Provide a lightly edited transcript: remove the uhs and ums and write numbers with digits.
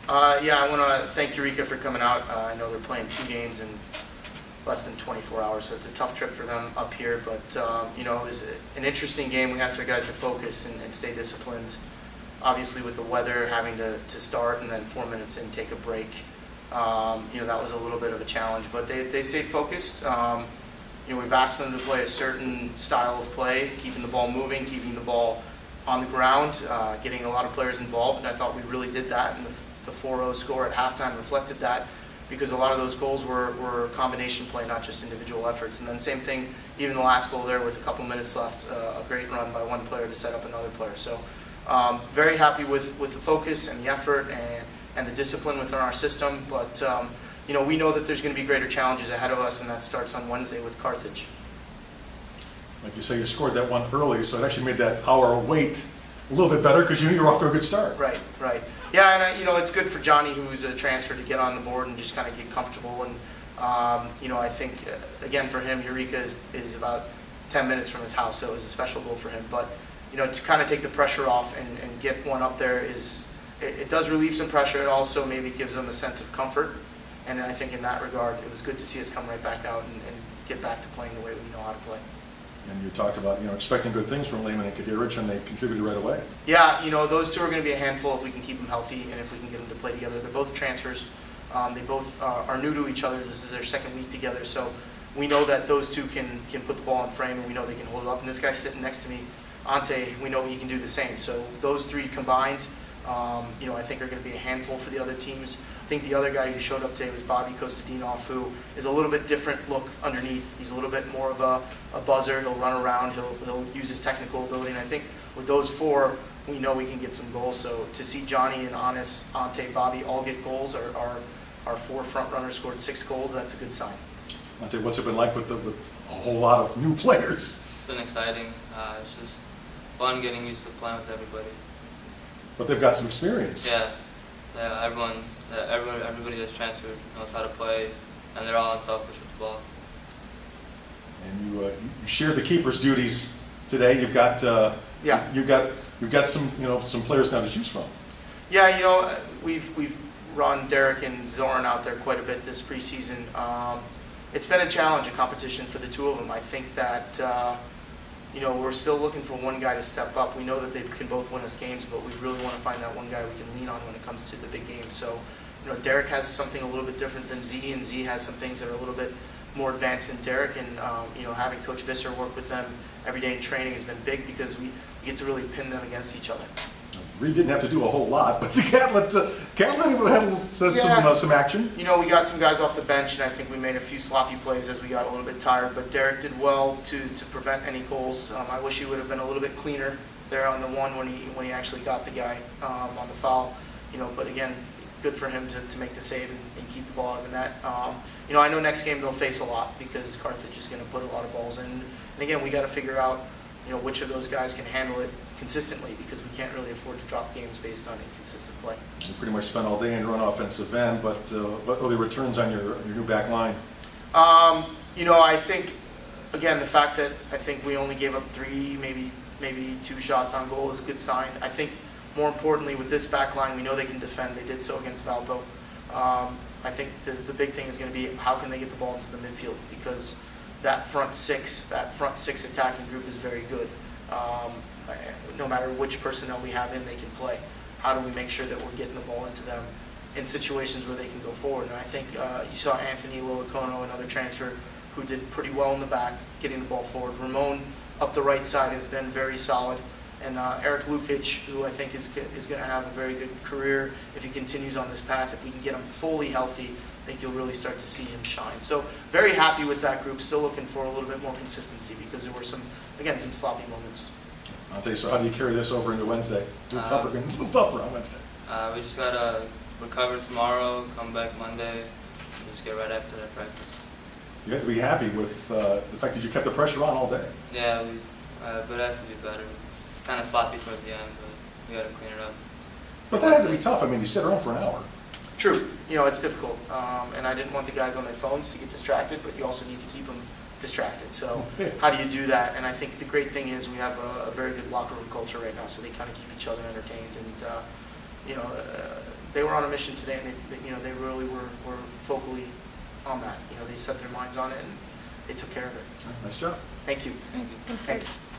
Yeah, I want to thank Eureka for coming out. I know they're playing 2 games in less than 24 hours, so it's a tough trip for them up here. But it was an interesting game. We asked our guys to focus and stay disciplined. Obviously, with the weather, having to start and then 4 minutes in take a break, that was a little bit of a challenge. But they stayed focused. We've asked them to play a certain style of play, keeping the ball moving, keeping the ball on the ground, getting a lot of players involved, and I thought we really did that. And the 4-0 score at halftime reflected that, because a lot of those goals were combination play, not just individual efforts. And then same thing, even the last goal there with a couple minutes left, a great run by one player to set up another player. So very happy with the focus and the effort and the discipline within our system. But we know that there's going to be greater challenges ahead of us, and that starts on Wednesday with Carthage. Like you say, you scored that one early, so it actually made that hour wait a little bit better because you knew you were off to a good start. Right. Yeah, and it's good for Johnny, who's a transfer, to get on the board and just kind of get comfortable. And I think again for him, Eureka is about 10 minutes from his house, so it was a special goal for him. But to kind of take the pressure off and get one up there it does relieve some pressure. It also maybe gives them a sense of comfort. And I think in that regard, it was good to see us come right back out and get back to playing the way we know how to play. And you talked about expecting good things from Lehman and Kadirich, and they contributed right away. Yeah, those two are going to be a handful if we can keep them healthy and if we can get them to play together. They're both transfers. They both are new to each other. This is their second week together, so we know that those two can put the ball in frame, and we know they can hold it up. And this guy sitting next to me, Ante, we know he can do the same. So those three combined, I think are going to be a handful for the other teams. I think the other guy who showed up today was Bobby Kostadinov, who is a little bit different look underneath. He's a little bit more of a buzzer. He'll run around. He'll use his technical ability. And I think with those 4, we know we can get some goals. So to see Johnny and Ante, Bobby all get goals, our 4 front runners scored 6 goals, that's a good sign. Ante, what's it been like with a whole lot of new players? It's been exciting. It's just fun getting used to playing with everybody. But they've got some experience. Yeah, everybody that's transferred knows how to play, and they're all unselfish with the ball. And you shared the keeper's duties today. You've got you've got some players now to choose from. Yeah, we've run Derek and Zoran out there quite a bit this preseason. It's been a challenge, a competition for the 2 of them. I think that we're still looking for one guy to step up. We know that they can both win us games, but we really want to find that one guy we can lean on when it comes to the big game. So, Derek has something a little bit different than Z, and Z has some things that are a little bit more advanced than Derek. And having Coach Visser work with them every day in training has been big, because we get to really pin them against each other. Reed didn't have to do a whole lot, but the Catlett had some action. We got some guys off the bench, and I think we made a few sloppy plays as we got a little bit tired. But Derek did well to prevent any goals. I wish he would have been a little bit cleaner there on the one when he actually got the guy on the foul. But again, good for him to make the save and keep the ball out of the net. I know next game they'll face a lot, because Carthage is going to put a lot of balls in. And again, we got to figure out which of those guys can handle it consistently, because we can't really afford to drop games based on inconsistent play. You pretty much spent all day in your own offensive end, but what early returns on your new back line? I think, again, the fact that I think we only gave up 3, maybe 2 shots on goal is a good sign. I think more importantly, with this back line, we know they can defend. They did so against Valpo. I think the big thing is going to be how can they get the ball into the midfield, because that front six attacking group is very good. No matter which personnel we have in, they can play. How do we make sure that we're getting the ball into them in situations where they can go forward? And I think you saw Anthony Loicono, another transfer, who did pretty well in the back, getting the ball forward. Ramon up the right side has been very solid. And Eric Lukic, who I think is going to have a very good career if he continues on this path. If we can get him fully healthy, I think you'll really start to see him shine. So very happy with that group. Still looking for a little bit more consistency, because there were some sloppy moments. Ante, so how do you carry this over into Wednesday? A little tougher on Wednesday. We just got to recover tomorrow, come back Monday, and just get right after that practice. You have to be happy with the fact that you kept the pressure on all day. Yeah, but it has to be better. It's kind of sloppy towards the end, but we got to clean it up. But that had to be tough. I mean, you sit around for an hour. True. It's difficult. And I didn't want the guys on their phones to get distracted, but you also need to keep them distracted. So how do you do that? And I think the great thing is we have a very good locker room culture right now, so they kind of keep each other entertained. And they were on a mission today, and they really were vocally on that. They set their minds on it, and they took care of it. Nice job. Thank you. Thanks. Thanks.